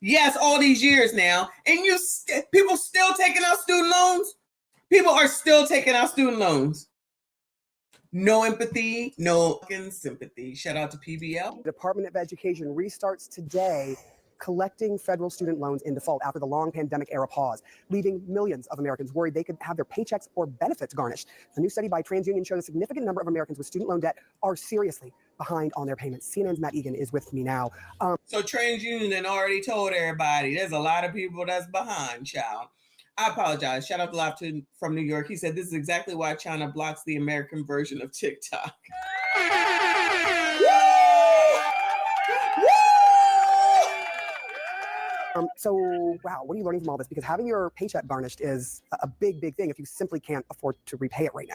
Yes, all these years now. And people still taking out student loans? People are still taking out student loans. No empathy, no sympathy. Shout out to PBL. The Department of Education restarts today collecting federal student loans in default after the long pandemic era pause, leaving millions of Americans worried they could have their paychecks or benefits garnished. A new study by TransUnion showed a significant number of Americans with student loan debt are seriously behind on their payments. CNN's Matt Egan is with me now. So TransUnion already told everybody there's a lot of people that's behind, child. I apologize. Shout out to Live from New York. He said this is exactly why China blocks the American version of TikTok. So, wow, what are you learning from all this? Because having your paycheck garnished is a big, big thing if you simply can't afford to repay it right now.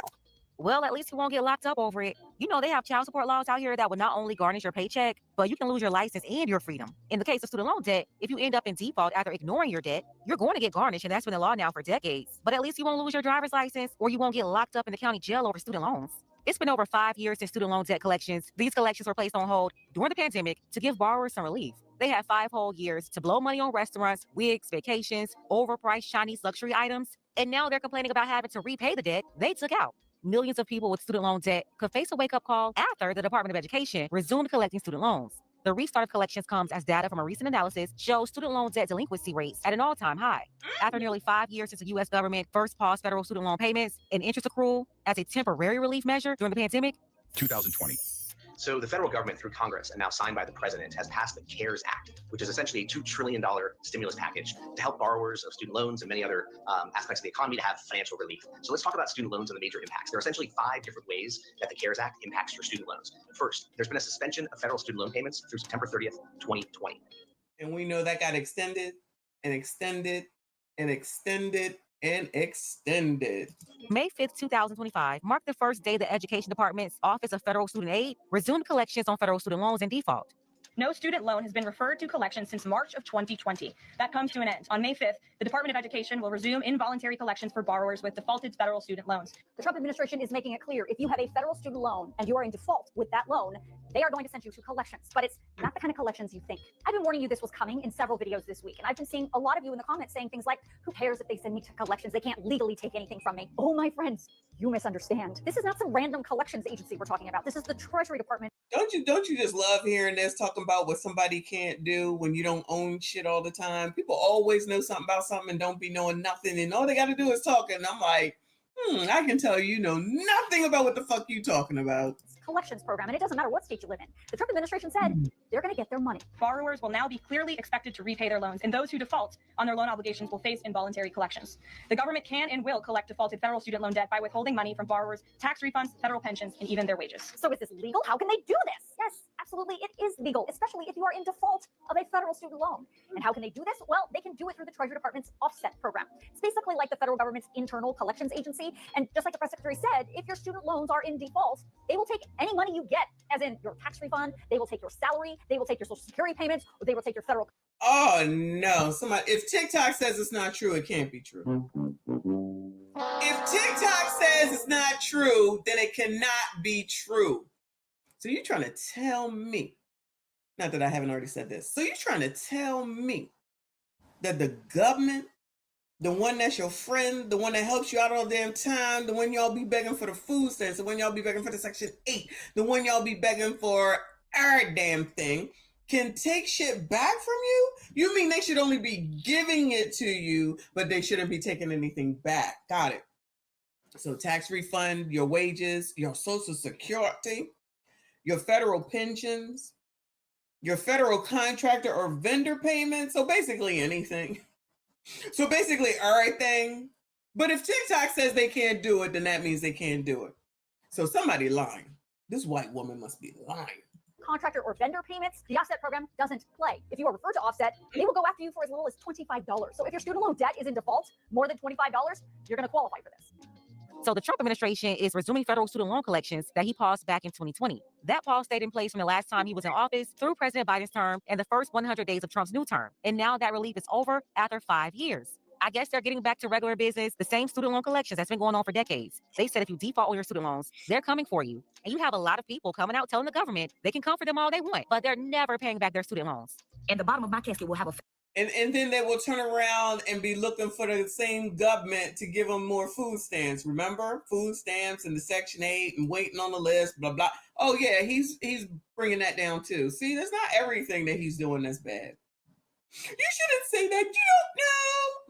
Well, at least you won't get locked up over it. You know, they have child support laws out here that would not only garnish your paycheck, but you can lose your license and your freedom. In the case of student loan debt, if you end up in default after ignoring your debt, you're going to get garnished, and that's been the law now for decades. But at least you won't lose your driver's license, or you won't get locked up in the county jail over student loans. It's been over 5 years since student loan debt collections. These collections were placed on hold during the pandemic to give borrowers some relief. They had 5 whole years to blow money on restaurants, wigs, vacations, overpriced Chinese luxury items, and now they're complaining about having to repay the debt they took out. Millions of people with student loan debt could face a wake-up call after the Department of Education resumed collecting student loans. The restart of collections comes as data from a recent analysis shows student loan debt delinquency rates at an all-time high. After nearly 5 years since the U.S. government first paused federal student loan payments and interest accrual as a temporary relief measure during the pandemic. 2020. So the federal government, through Congress and now signed by the president, has passed the CARES Act, which is essentially a $2 trillion stimulus package to help borrowers of student loans and many other aspects of the economy to have financial relief. So let's talk about student loans and the major impacts. There are essentially 5 different ways that the CARES Act impacts your student loans. First, there's been a suspension of federal student loan payments through September 30th, 2020. And we know that got extended and extended and extended and extended. May 5th, 2025 marked the first day the Education Department's Office of Federal Student Aid resumed collections on federal student loans in default. No student loan has been referred to collections since March of 2020. That comes to an end. On May 5th, the Department of Education will resume involuntary collections for borrowers with defaulted federal student loans. The Trump administration is making it clear if you have a federal student loan and you are in default with that loan, they are going to send you to collections, but it's not the kind of collections you think. I've been warning you this was coming in several videos this week, and I've been seeing a lot of you in the comments saying things like, who cares if they send me to collections? They can't legally take anything from me. Oh, my friends, you misunderstand. This is not some random collections agency we're talking about. This is the Treasury Department. Don't you just love hearing this, talking about what somebody can't do when you don't own shit all the time? People always know something about something and don't be knowing nothing, and all they got to do is talk. And I'm like, I can tell you know nothing about what the fuck you talking about. Collections program, and it doesn't matter what state you live in. The Trump administration said they're going to get their money. Borrowers will now be clearly expected to repay their loans, and those who default on their loan obligations will face involuntary collections. The government can and will collect defaulted federal student loan debt by withholding money from borrowers, tax refunds, federal pensions, and even their wages. So is this legal? How can they do this? Yes, absolutely, it is legal, especially if you are in default of a federal student loan. And how can they do this? Well, they can do it through the Treasury Department's offset program. It's basically like the federal government's internal collections agency. And just like the press secretary said, if your student loans are in default, they will take any money you get, as in your tax refund, they will take your salary, they will take your social security payments, or they will take your federal. Oh no, if TikTok says it's not true, it can't be true. If TikTok says it's not true, then it cannot be true. So you're trying to tell me, not that I haven't already said this, so you're trying to tell me that the government, the one that's your friend, the one that helps you out all the damn time, the one y'all be begging for the food stamps, the one y'all be begging for the Section 8, the one y'all be begging for every damn thing, can take shit back from you? You mean they should only be giving it to you, but they shouldn't be taking anything back? Got it. So tax refund, your wages, your social security, your federal pensions, your federal contractor or vendor payments. So basically anything. So basically everything. But if TikTok says they can't do it, then that means they can't do it. So somebody lying. This white woman must be lying. Contractor or vendor payments, the offset program doesn't play. If you are referred to offset, they will go after you for as little as $25. So if your student loan debt is in default more than $25, you're going to qualify for this. So the Trump administration is resuming federal student loan collections that he paused back in 2020. That pause stayed in place from the last time he was in office through President Biden's term and the first 100 days of Trump's new term. And now that relief is over after 5 years. I guess they're getting back to regular business, the same student loan collections that's been going on for decades. They said if you default on your student loans, they're coming for you. And you have a lot of people coming out telling the government they can comfort them all they want, but they're never paying back their student loans. And the bottom of my casket will have a And then they will turn around and be looking for the same government to give them more food stamps. Remember? Food stamps and the Section 8 and waiting on the list, blah, blah. Oh, yeah, he's bringing that down too. See, there's not everything that he's doing that's bad. You shouldn't say that. You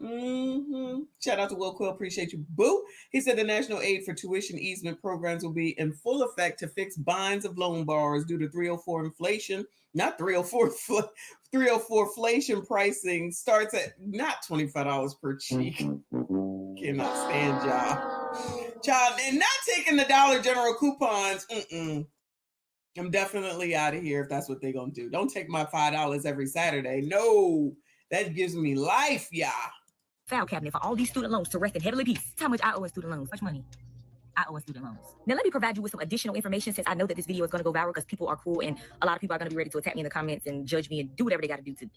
don't know. Shout out to Will Quill. Appreciate you, boo. He said the National Aid for Tuition Easement programs will be in full effect to fix binds of loan borrowers due to 304 inflation. Not 304 inflation pricing starts at not $25 per cheek. Cannot stand y'all. Child, and not taking the Dollar General coupons. I'm definitely out of here if that's what they're going to do. Don't take my $5 every Saturday. No, that gives me life, y'all. File cabinet for all these student loans to rest in heavenly peace. How much I owe in student loans? Much money I owe in student loans. Now let me provide you with some additional information, since I know that this video is going to go viral because people are cruel and a lot of people are going to be ready to attack me in the comments and judge me and do whatever they got to do to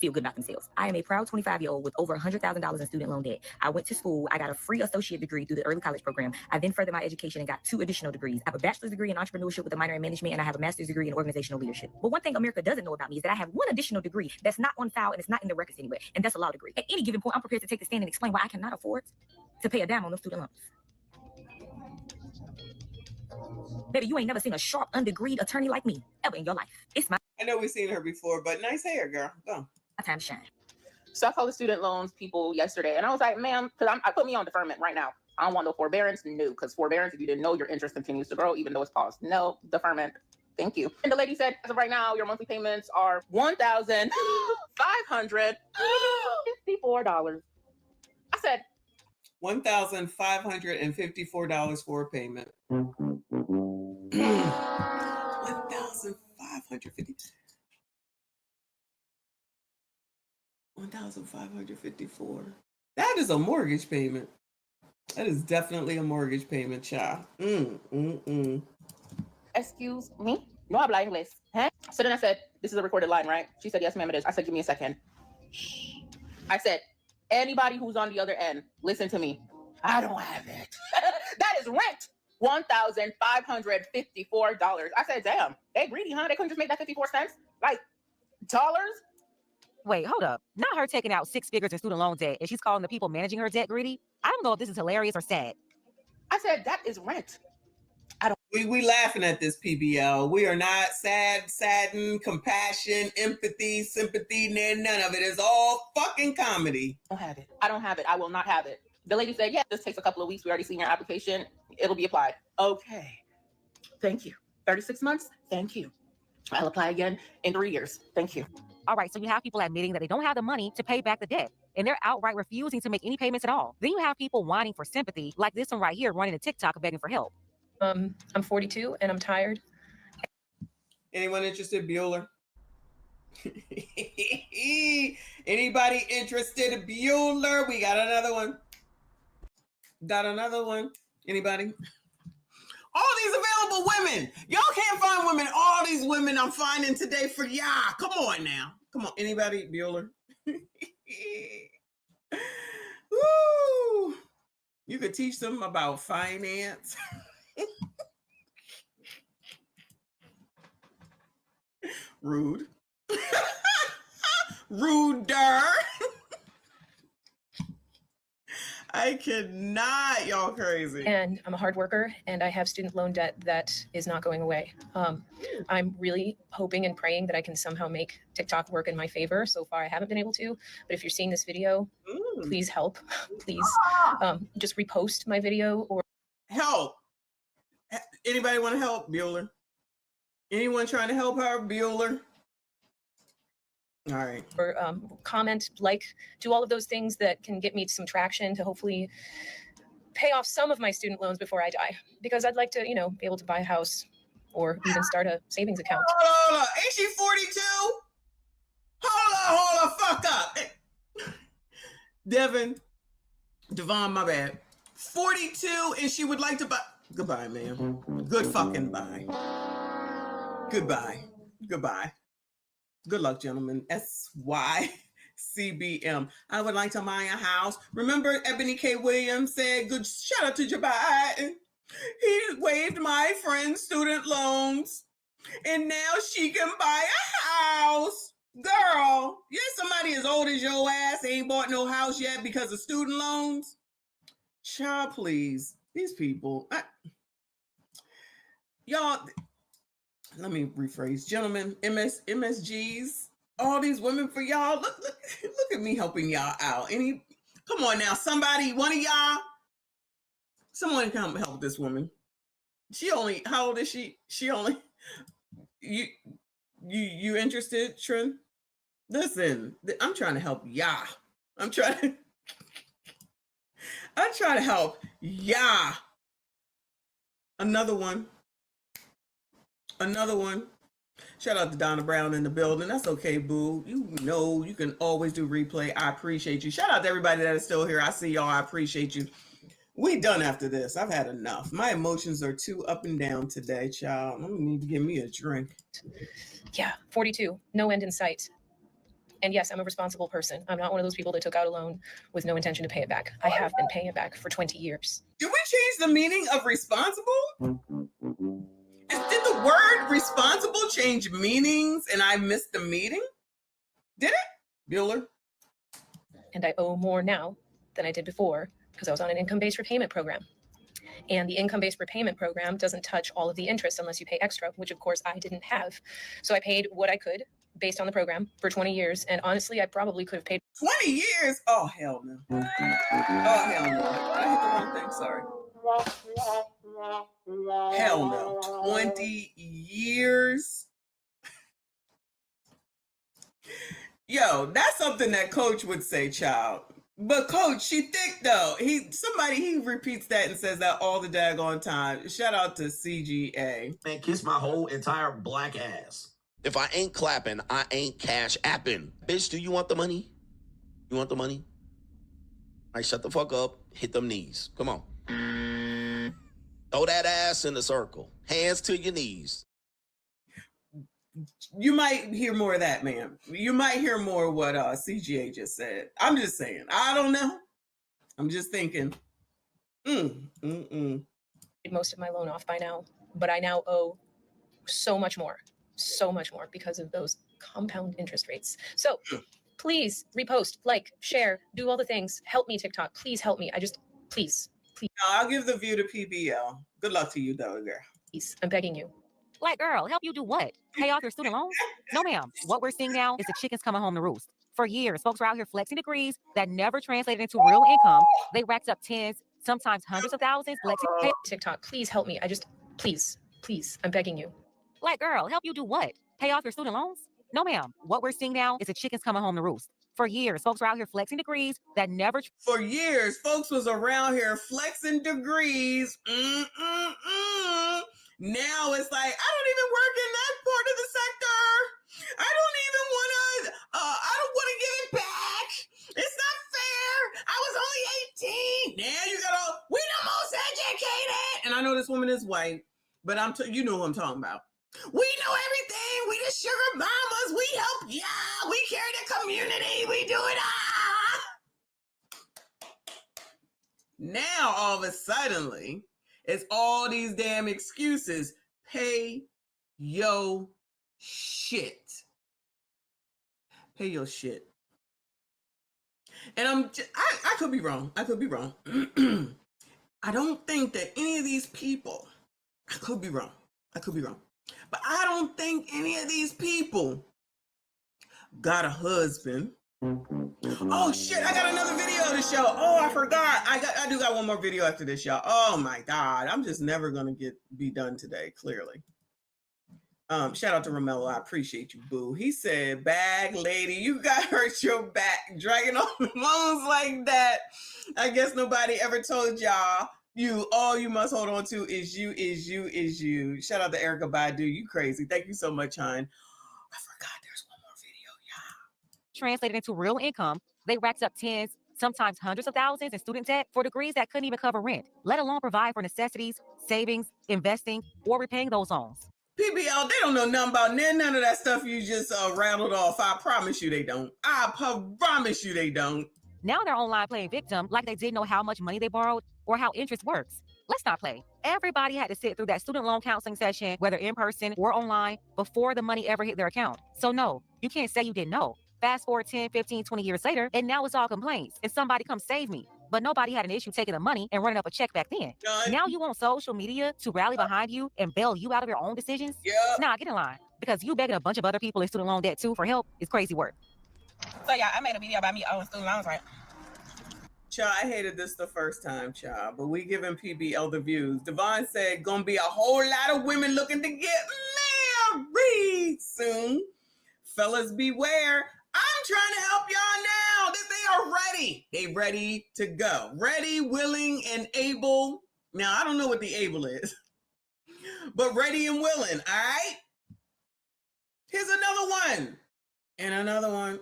feel good about themselves. I am a proud 25-year-old with over $100,000 in student loan debt. I went to school. I got a free associate degree through the early college program. I then furthered my education and got 2 additional degrees. I have a bachelor's degree in entrepreneurship with a minor in management, and I have a master's degree in organizational leadership. But one thing America doesn't know about me is that I have 1 additional degree that's not on file and it's not in the records anywhere, and that's a law degree. At any given point, I'm prepared to take the stand and explain why I cannot afford to pay a dime on those student loans. Baby, you ain't never seen a sharp, undegreed attorney like me ever in your life. It's my I know we've seen her before, but nice hair, girl. Go. time to shine. So I called the student loans people yesterday, and I was like, ma'am, because I put me on deferment right now. I don't want no forbearance. No, because forbearance, if you didn't know, your interest continues to grow, even though it's paused. No, deferment. Thank you. And the lady said, as of right now, your monthly payments are $1,554. I said, $1,554 for a payment. 1,554. That is a mortgage payment. That is definitely a mortgage payment, child. excuse me? No habla inglés. Huh? So then I said, this is a recorded line, right? She said, yes, ma'am, it is. I said, give me a second. I said, anybody who's on the other end, listen to me. I don't have it. That is rent. $1,554. I said, damn, they greedy, huh? They couldn't just make that 54 cents? Like, dollars? Wait, hold up. Not her taking out 6 figures in student loan debt and she's calling the people managing her debt greedy? I don't know if this is hilarious or sad. I said, that is rent. We laughing at this, PBL. We are not sad, saddened, compassion, empathy, sympathy, none of it. It's all fucking comedy. I don't have it. I don't have it. I will not have it. The lady said, yeah, this takes a couple of weeks. We already seen your application. It'll be applied. Okay. Thank you. 36 months? Thank you. I'll apply again in 3 years. Thank you. All right, so you have people admitting that they don't have the money to pay back the debt, and they're outright refusing to make any payments at all. Then you have people whining for sympathy, like this one right here running a TikTok begging for help. I'm 42 and I'm tired. Anyone interested, Bueller? Anybody interested, Bueller? We got another one. Anybody? All these available women. Y'all can't find women. All these women I'm finding today for y'all. Come on now. Come on. Anybody, Bueller? Woo. You could teach them about finance. Rude. Ruder. I cannot. Y'all crazy. And I'm a hard worker and I have student loan debt that is not going away. I'm really hoping and praying that I can somehow make TikTok work in my favor. So far, I haven't been able to. But if you're seeing this video, please help. Please just repost my video or help. Anybody want to help, Bueller? Anyone trying to help her, Bueller? All right. Or comment, like, do all of those things that can get me some traction to hopefully pay off some of my student loans before I die. Because I'd like to, be able to buy a house or even start a savings account. Hold on. Ain't she 42? Hold on, fuck up. Devon, my bad. 42 and she would like to buy. Goodbye, ma'am. Good fucking bye. Goodbye. Good luck, gentlemen. SYCBM. I would like to buy a house. Remember Ebony K. Williams said, good shout out to Joe Biden. He waived my friend's student loans. And now she can buy a house. Girl, you're somebody as old as your ass ain't bought no house yet because of student loans. Child, please. These people. Y'all, let me rephrase. Gentlemen, MSGs, all these women for y'all. Look at me helping y'all out. Come on now, somebody, one of y'all. Someone come help this woman. How old is she? You interested, Trin? Listen, I'm trying to help y'all. I'm trying to help y'all. Another one. Shout out to Donna Brown in the building. That's okay, boo. You know you can always do replay. I appreciate you. Shout out to everybody that is still here. I see y'all. I appreciate you. We done after this. I've had enough. My emotions are too up and down today, child. I'm gonna need to give me a drink. Yeah, 42, no end in sight. And yes, I'm a responsible person. I'm not one of those people that took out a loan with no intention to pay it back. I have been paying it back for 20 years. Did we change the meaning of responsible? Did the word responsible change meanings and I missed the meaning? Did it? Bueller? And I owe more now than I did before because I was on an income-based repayment program. And the income-based repayment program doesn't touch all of the interest unless you pay extra, which of course I didn't have. So I paid what I could based on the program for 20 years. And honestly, I probably could have paid 20 years? Oh, hell no. Oh, hell no. I hit the wrong thing, sorry. Hell no. 20 years? Yo, that's something that Coach would say, child. But Coach, she thick though. He repeats that and says that all the daggone time. Shout out to CGA. Man, kiss my whole entire black ass. If I ain't clapping, I ain't cash apping. Bitch, do you want the money? You want the money? All right, shut the fuck up. Hit them knees. Come on. Throw that ass in the circle. Hands to your knees. You might hear more of that, ma'am. You might hear more of what CGA just said. I'm just saying. I don't know. I'm just thinking. most of my loan off by now, but I now owe so much more because of those compound interest rates. So please repost, like, share, do all the things. Help me, TikTok. Please help me. Please. I'll give the view to PBL. Good luck to you, though, girl. Please, I'm begging you. Like, girl, help you do what? Pay off your student loans? No, ma'am. What we're seeing now is the chickens coming home to roost. For years, folks were out here flexing degrees that never translated into real income. They racked up tens, sometimes hundreds of thousands. TikTok, please help me. Please, I'm begging you. Like, girl, help you do what? Pay off your student loans? No, ma'am. What we're seeing now is the chickens coming home to roost. For years, folks were out here flexing degrees that never... For years, folks was around here flexing degrees. Now it's like, I don't even work in that part of the sector. I don't want to give it back. It's not fair. I was only 18. Now you gotta, we the most educated. And I know this woman is white, but you know who I'm talking about. We know everything. We the sugar mamas. We help y'all. We carry the community. We do it all. Now, all of a sudden, it's all these damn excuses. Pay your shit. Pay your shit. And I could be wrong. I don't think that any of these people, I could be wrong. But I don't think any of these people got a husband. Oh shit, I got another video to show. Oh, I forgot. I do got one more video after this, y'all. Oh my God. I'm just never gonna be done today, clearly. Shout out to Romello. I appreciate you, boo. He said, bag lady, you got hurt your back dragging on loans like that. I guess nobody ever told y'all. All you must hold on to is you. Shout out to Erica Badu. You crazy. Thank you so much, hon. I forgot there's one more video, y'all. Translated into real income, they racked up tens, sometimes hundreds of thousands in student debt for degrees that couldn't even cover rent, let alone provide for necessities, savings, investing, or repaying those loans. PBL, they don't know nothing about none of that stuff you just rattled off. I promise you they don't. I promise you they don't. Now they're online playing victim like they didn't know how much money they borrowed or how interest works. Let's not play. Everybody had to sit through that student loan counseling session, whether in person or online, before the money ever hit their account. So no, you can't say you didn't know. Fast forward 10, 15, 20 years later, and now it's all complaints, and somebody come save me. But nobody had an issue taking the money and running up a check back then. Now you want social media to rally behind you and bail you out of your own decisions? Nah, get in line. Because you begging a bunch of other people in student loan debt too for help is crazy work. So yeah, I made a video about me owing student loans, right? Child, I hated this the first time, child, but we giving PBL the views. Devon said, gonna be a whole lot of women looking to get married soon. Fellas, beware. I'm trying to help y'all now that they are ready. They ready to go. Ready, willing, and able. Now, I don't know what the able is, but ready and willing, all right? Here's another one. And another one.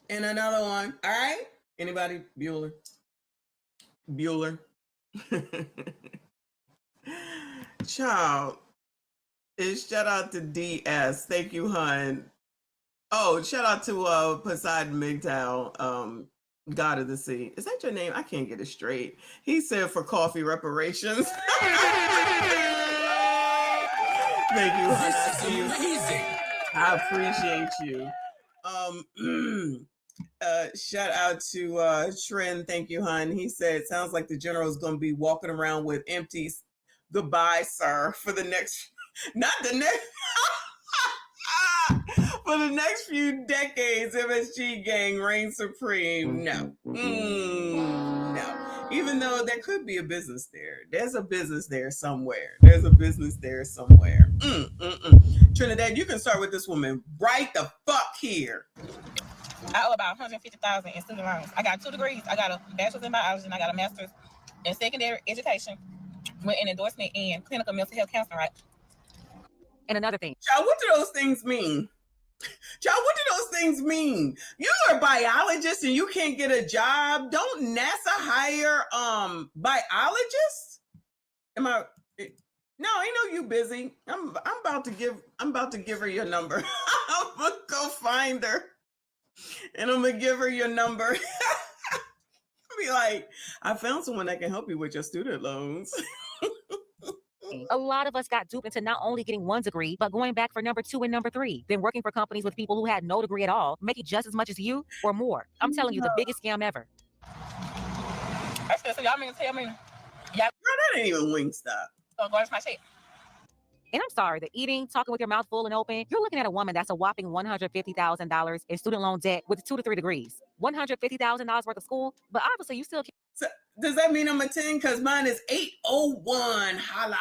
And another one, all right? Anybody? Bueller? Child. Shout out to DS. Thank you, hun. Oh, shout out to Poseidon MGTOW, God of the Sea. Is that your name? I can't get it straight. He said for coffee reparations. Thank you, hun. This is amazing. I appreciate you. Shout out to Trend. Thank you, hun. He said, sounds like the general is going to be walking around with empty goodbye, sir, for the next, not the next, for the next few decades. MSG gang reign supreme. No. No. Even though there could be a business there. There's a business there somewhere. Trinidad, you can start with this woman right the fuck here. I owe about $150,000 in student loans. I got 2 degrees. I got a bachelor's in biology and I got a master's in secondary education with an endorsement in clinical mental health counseling, right? And another thing. Child, what do those things mean? You're a biologist and you can't get a job. Don't NASA hire biologists? No, I know you busy. I'm about to give her your number. I'm gonna go find her. And I'm gonna give her your number. Be like, I found someone that can help you with your student loans. A lot of us got duped into not only getting 1 degree, but going back for number 2 and number 3. Then working for companies with people who had no degree at all, making just as much as you or more. I'm telling you, the biggest scam ever. I said, so y'all mean to tell me? Yeah, girl, that ain't even Wingstop. So go to my shit. And I'm sorry, the eating, talking with your mouth full and open, you're looking at a woman that's a whopping $150,000 in student loan debt with 2 to 3 degrees. $150,000 worth of school, but obviously you still can't. So, does that mean I'm a 10? Because mine is 801. Holla.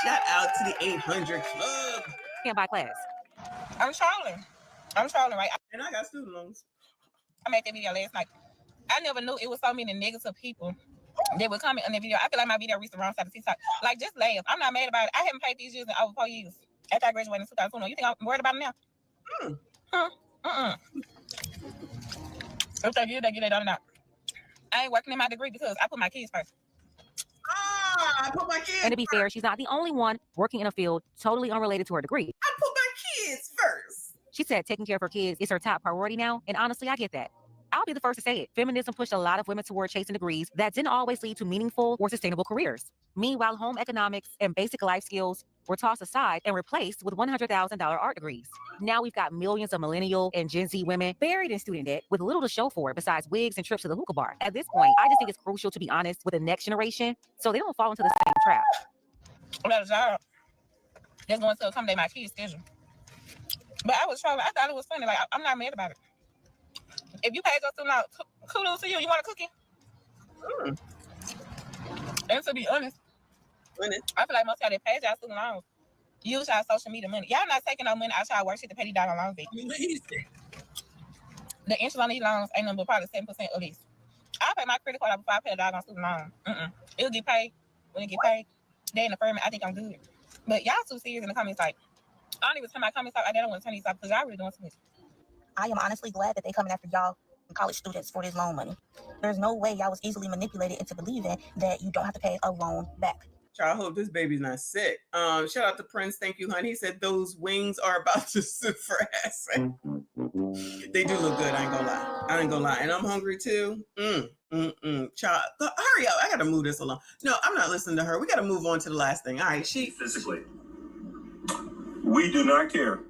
Shout out to the 800 Club. Can't buy class. I'm trolling, right? And I got student loans. I made that video last night. I never knew it was so many negative people that would comment on the video. I feel like my video reached the wrong side of TikTok. Like, just laugh. I'm not mad about it. I haven't paid these years in over 4 years. After I graduated in 2021. You think I'm worried about it now? If they get it done or not. I ain't working in my degree because I put my kids first. I put my kids And to be fair, she's not the only one working in a field totally unrelated to her degree. I put my kids first. She said taking care of her kids is her top priority now, and honestly, I get that. I'll be the first to say it. Feminism pushed a lot of women toward chasing degrees that didn't always lead to meaningful or sustainable careers. Meanwhile, home economics and basic life skills were tossed aside and replaced with $100,000 art degrees. Now we've got millions of millennial and Gen Z women buried in student debt with little to show for it besides wigs and trips to the hookah bar. At this point, I just think it's crucial to be honest with the next generation so they don't fall into the same trap. I got a job that's going to accommodate my kids' schedule. But I was trolling. I thought it was funny. Like, I'm not mad about it. If you pay your student loan, kudos to you. You want a cookie? And to be honest, I feel like most of y'all that pay y'all student loans use y'all social media money. Y'all not taking no money out y'all work shit to pay these down loans. The interest on these loans ain't nothing but probably 7% of this. I'll pay my credit card before I pay a dog on student loan. It'll get paid when it get paid. They in the firm, I think I'm good. But y'all too serious in the comments. Like, I don't even turn my comments off. I don't want to turn these off because y'all really doing too much. I am honestly glad that they coming after y'all college students for this loan money. There's no way y'all was easily manipulated into believing that you don't have to pay a loan back. Child, I hope this baby's not sick. Shout out to Prince. Thank you, honey. He said those wings are about to sue for ass. They do look good. I ain't gonna lie. And I'm hungry too. Child, hurry up. I gotta move this along. No, I'm not listening to her. We gotta move on to the last thing. All right, physically. We do not care